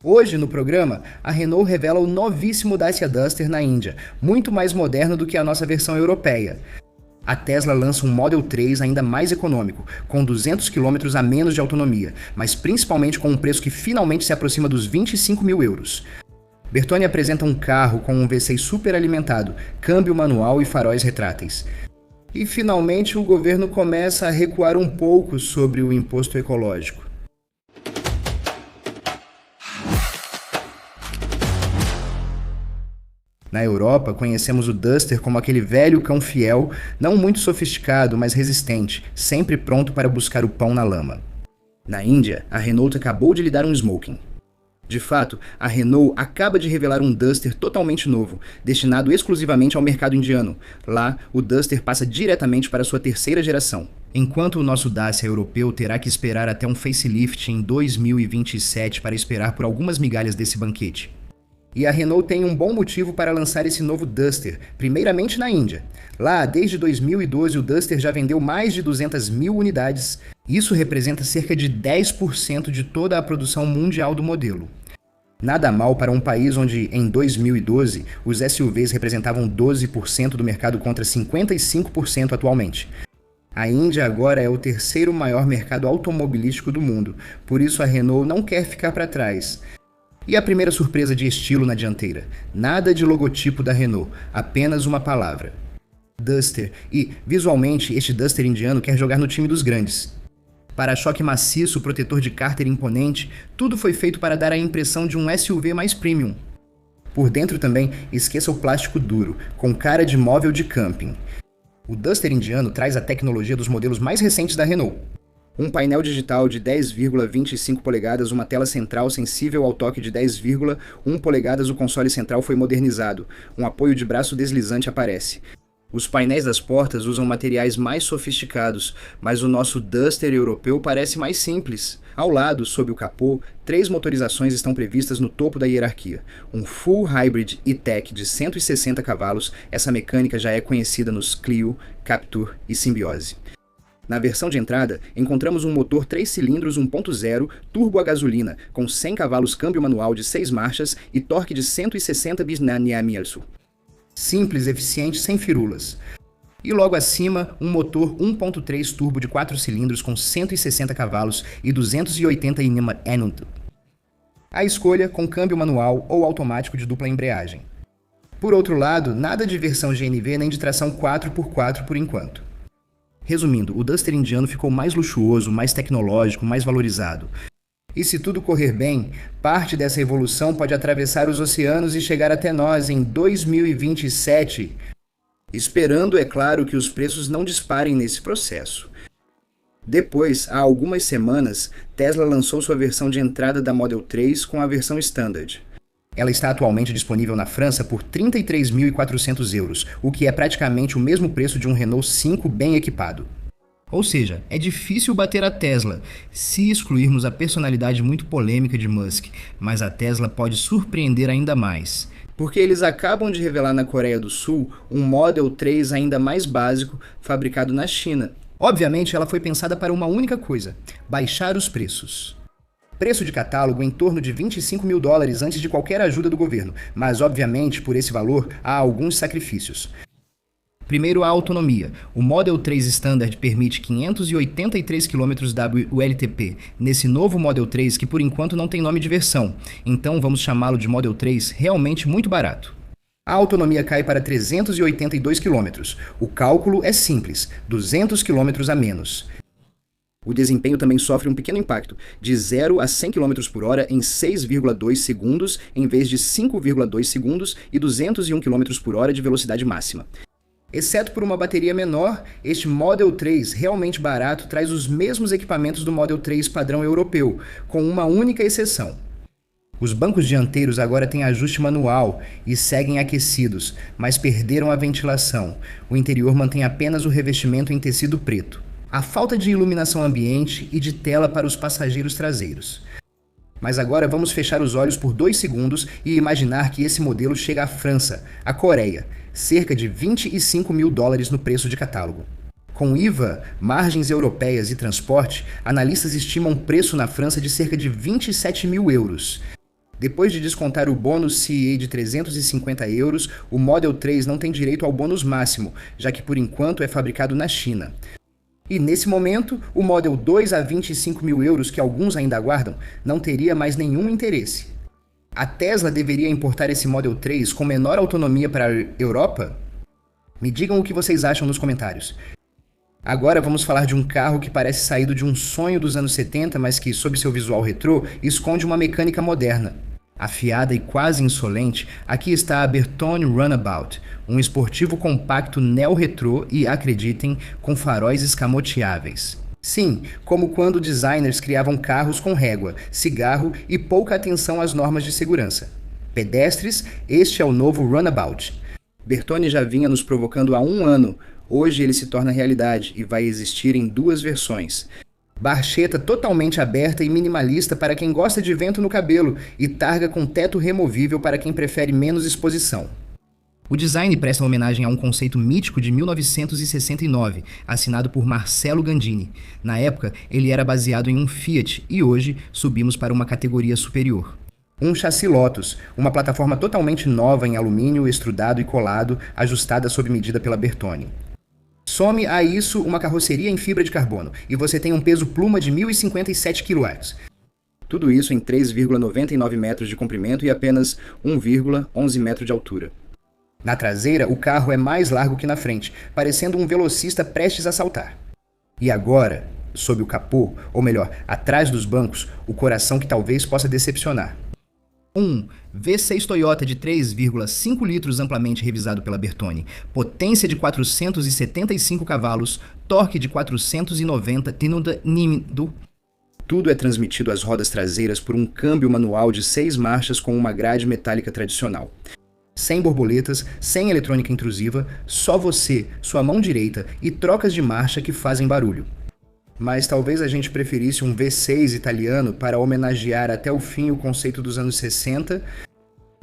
Hoje, no programa, a Renault revela o novíssimo Dacia Duster na Índia, muito mais moderno do que a nossa versão europeia. A Tesla lança um Model 3 ainda mais econômico, com 200 km a menos de autonomia, mas principalmente com um preço que finalmente se aproxima dos 25 mil euros. Bertone apresenta um carro com um V6 superalimentado, câmbio manual e faróis retráteis. E finalmente o governo começa a recuar um pouco sobre o imposto ecológico. Na Europa, conhecemos o Duster como aquele velho cão fiel, não muito sofisticado, mas resistente, sempre pronto para buscar o pão na lama. Na Índia, a Renault acabou de lhe dar um smoking. De fato, a Renault acaba de revelar um Duster totalmente novo, destinado exclusivamente ao mercado indiano. Lá, o Duster passa diretamente para sua terceira geração. Enquanto o nosso Dacia europeu terá que esperar até um facelift em 2027 para esperar por algumas migalhas desse banquete. E a Renault tem um bom motivo para lançar esse novo Duster, primeiramente na Índia. Lá, desde 2012, o Duster já vendeu mais de 200 mil unidades. Isso representa cerca de 10% de toda a produção mundial do modelo. Nada mal para um país onde, em 2012, os SUVs representavam 12% do mercado contra 55% atualmente. A Índia agora é o terceiro maior mercado automobilístico do mundo, por isso a Renault não quer ficar para trás. E a primeira surpresa de estilo na dianteira? Nada de logotipo da Renault, apenas uma palavra. Duster. E, visualmente, este Duster indiano quer jogar no time dos grandes. Para-choque maciço, protetor de cárter imponente, tudo foi feito para dar a impressão de um SUV mais premium. Por dentro também, esqueça o plástico duro, com cara de móvel de camping. O Duster indiano traz a tecnologia dos modelos mais recentes da Renault. Um painel digital de 10,25 polegadas, uma tela central sensível ao toque de 10,1 polegadas, o console central foi modernizado. Um apoio de braço deslizante aparece. Os painéis das portas usam materiais mais sofisticados, mas o nosso Duster europeu parece mais simples. Ao lado, sob o capô, 3 motorizações estão previstas no topo da hierarquia. Um Full Hybrid E-Tech de 160 cavalos, essa mecânica já é conhecida nos Clio, Captur e Symbiose. Na versão de entrada, encontramos um motor 3 cilindros 1.0 turbo a gasolina, com 100 cavalos câmbio manual de 6 marchas e torque de 160 Nm. Simples, eficiente, sem firulas. E logo acima, um motor 1.3 turbo de 4 cilindros com 160 cavalos e 280 Nm. A escolha com câmbio manual ou automático de dupla embreagem. Por outro lado, nada de versão GNV nem de tração 4x4 por enquanto. Resumindo, o Duster indiano ficou mais luxuoso, mais tecnológico, mais valorizado. E se tudo correr bem, parte dessa evolução pode atravessar os oceanos e chegar até nós em 2027. Esperando, é claro, que os preços não disparem nesse processo. Depois, há algumas semanas, Tesla lançou sua versão de entrada da Model 3 com a versão Standard. Ela está atualmente disponível na França por 33.400 euros, o que é praticamente o mesmo preço de um Renault 5 bem equipado. Ou seja, é difícil bater a Tesla, se excluirmos a personalidade muito polêmica de Musk, mas a Tesla pode surpreender ainda mais. Porque eles acabam de revelar na Coreia do Sul um Model 3 ainda mais básico, fabricado na China. Obviamente, ela foi pensada para uma única coisa: baixar os preços. Preço de catálogo em torno de 25 mil dólares antes de qualquer ajuda do governo, mas obviamente por esse valor há alguns sacrifícios. Primeiro, a autonomia. O Model 3 Standard permite 583 km WLTP nesse novo Model 3 que por enquanto não tem nome de versão, então vamos chamá-lo de Model 3 realmente muito barato. A autonomia cai para 382 km. O cálculo é simples, 200 km a menos. O desempenho também sofre um pequeno impacto, de 0 a 100 km por hora em 6,2 segundos, em vez de 5,2 segundos e 201 km por hora de velocidade máxima. Exceto por uma bateria menor, este Model 3 realmente barato traz os mesmos equipamentos do Model 3 padrão europeu, com uma única exceção. Os bancos dianteiros agora têm ajuste manual e seguem aquecidos, mas perderam a ventilação. O interior mantém apenas o revestimento em tecido preto. A falta de iluminação ambiente e de tela para os passageiros traseiros. Mas agora vamos fechar os olhos por 2 segundos e imaginar que esse modelo chega à França, à Coreia, cerca de 25 mil dólares no preço de catálogo. Com IVA, margens europeias e transporte, analistas estimam um preço na França de cerca de 27 mil euros. Depois de descontar o bônus CEA de 350 euros, o Model 3 não tem direito ao bônus máximo, já que por enquanto é fabricado na China. E nesse momento, o Model 2 a 25 mil euros, que alguns ainda aguardam, não teria mais nenhum interesse. A Tesla deveria importar esse Model 3 com menor autonomia para a Europa? Me digam o que vocês acham nos comentários. Agora vamos falar de um carro que parece saído de um sonho dos anos 70, mas que, sob seu visual retrô, esconde uma mecânica moderna. Afiada e quase insolente, aqui está a Bertone Runabout, um esportivo compacto neo-retrô e, acreditem, com faróis escamoteáveis. Sim, como quando designers criavam carros com régua, cigarro e pouca atenção às normas de segurança. Pedestres, este é o novo Runabout. Bertone já vinha nos provocando há um ano. Hoje ele se torna realidade e vai existir em duas versões. Barcheta totalmente aberta e minimalista para quem gosta de vento no cabelo e targa com teto removível para quem prefere menos exposição. O design presta homenagem a um conceito mítico de 1969, assinado por Marcello Gandini. Na época, ele era baseado em um Fiat e hoje subimos para uma categoria superior. Um chassi Lotus, uma plataforma totalmente nova em alumínio extrudado e colado, ajustada sob medida pela Bertone. Some a isso uma carroceria em fibra de carbono e você tem um peso pluma de 1.057 kW. Tudo isso em 3,99 metros de comprimento e apenas 1,11 metro de altura. Na traseira, o carro é mais largo que na frente, parecendo um velocista prestes a saltar. E agora, sob o capô, ou melhor, atrás dos bancos, o coração que talvez possa decepcionar. Um V6 Toyota de 3,5 litros amplamente revisado pela Bertone, potência de 475 cavalos, torque de 490 Nm. Tudo é transmitido às rodas traseiras por um câmbio manual de 6 marchas com uma grade metálica tradicional. Sem borboletas, sem eletrônica intrusiva, só você, sua mão direita e trocas de marcha que fazem barulho. Mas talvez a gente preferisse um V6 italiano para homenagear até o fim o conceito dos anos 60.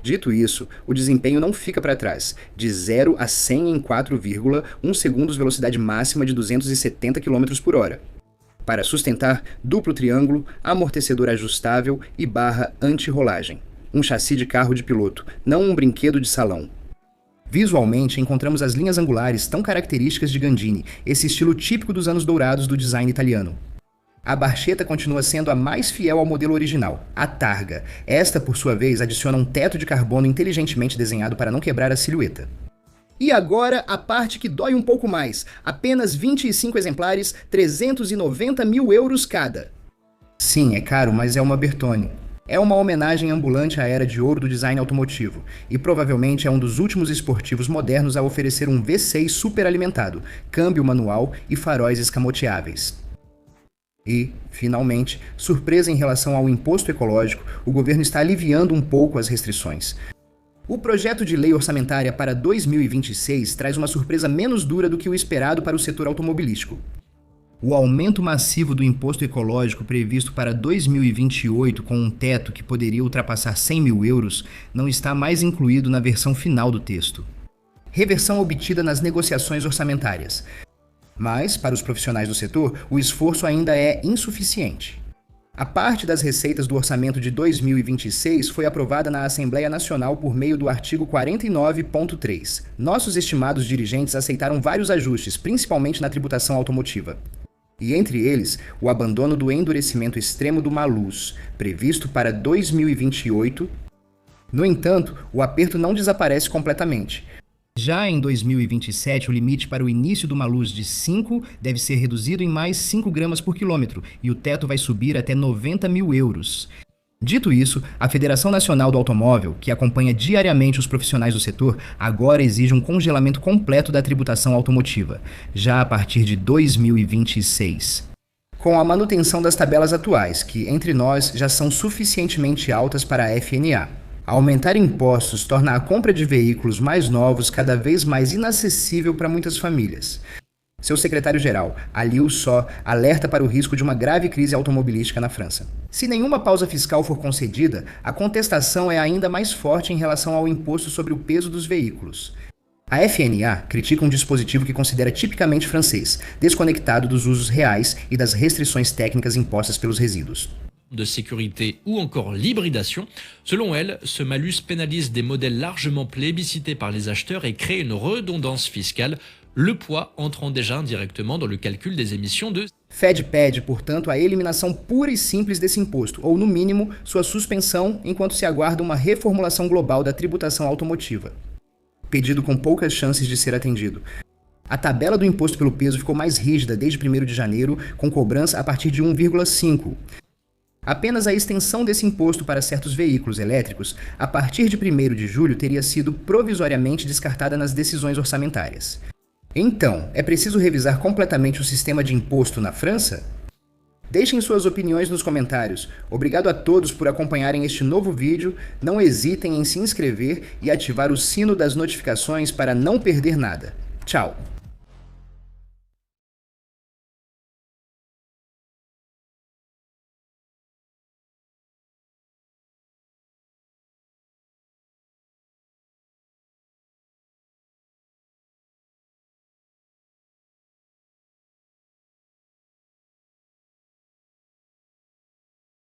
Dito isso, o desempenho não fica para trás. De 0 a 100 em 4,1 segundos, velocidade máxima de 270 km por hora. Para sustentar, duplo triângulo, amortecedor ajustável e barra anti-rolagem. Um chassi de carro de piloto, não um brinquedo de salão. Visualmente, encontramos as linhas angulares tão características de Gandini, esse estilo típico dos anos dourados do design italiano. A Barcheta continua sendo a mais fiel ao modelo original, a targa. Esta, por sua vez, adiciona um teto de carbono inteligentemente desenhado para não quebrar a silhueta. E agora, a parte que dói um pouco mais. Apenas 25 exemplares, 390 mil euros cada. Sim, é caro, mas é uma Bertone. É uma homenagem ambulante à era de ouro do design automotivo, e provavelmente é um dos últimos esportivos modernos a oferecer um V6 superalimentado, câmbio manual e faróis escamoteáveis. E, finalmente, surpresa em relação ao imposto ecológico, o governo está aliviando um pouco as restrições. O projeto de lei orçamentária para 2026 traz uma surpresa menos dura do que o esperado para o setor automobilístico. O aumento massivo do imposto ecológico previsto para 2028, com um teto que poderia ultrapassar 100 mil euros, não está mais incluído na versão final do texto. Reversão obtida nas negociações orçamentárias. Mas, para os profissionais do setor, o esforço ainda é insuficiente. A parte das receitas do orçamento de 2026 foi aprovada na Assembleia Nacional por meio do artigo 49.3. Nossos estimados dirigentes aceitaram vários ajustes, principalmente na tributação automotiva. E entre eles, o abandono do endurecimento extremo do malus, previsto para 2028. No entanto, o aperto não desaparece completamente. Já em 2027, o limite para o início do malus de 5 deve ser reduzido em mais 5 gramas por quilômetro e o teto vai subir até 90 mil euros. Dito isso, a Federação Nacional do Automóvel, que acompanha diariamente os profissionais do setor, agora exige um congelamento completo da tributação automotiva, já a partir de 2026. Com a manutenção das tabelas atuais, que, entre nós, já são suficientemente altas para a FNA. Aumentar impostos torna a compra de veículos mais novos cada vez mais inacessível para muitas famílias. Seu secretário-geral, Aliou Sow, alerta para o risco de uma grave crise automobilística na França. Se nenhuma pausa fiscal for concedida, a contestação é ainda mais forte em relação ao imposto sobre o peso dos veículos. A FNA critica um dispositivo que considera tipicamente francês, desconectado dos usos reais e das restrições técnicas impostas pelos resíduos. de sécurité ou encore l'hybridation. Selon elle, ce malus pénalise des modèles largement plébiscités par les acheteurs et crée une redondance fiscale, le poids entrant déjà indirectement dans le calcul des émissions de... Fed pede, portanto, a eliminação pura e simples desse imposto, ou, no mínimo, sua suspensão enquanto se aguarda uma reformulação global da tributação automotiva. Pedido com poucas chances de ser atendido. A tabela do imposto pelo peso ficou mais rígida desde 1º de janeiro, com cobrança a partir de 1,5. Apenas a extensão desse imposto para certos veículos elétricos, a partir de 1º de julho, teria sido provisoriamente descartada nas decisões orçamentárias. Então, é preciso revisar completamente o sistema de imposto na França? Deixem suas opiniões nos comentários. Obrigado a todos por acompanharem este novo vídeo. Não hesitem em se inscrever e ativar o sino das notificações para não perder nada. Tchau!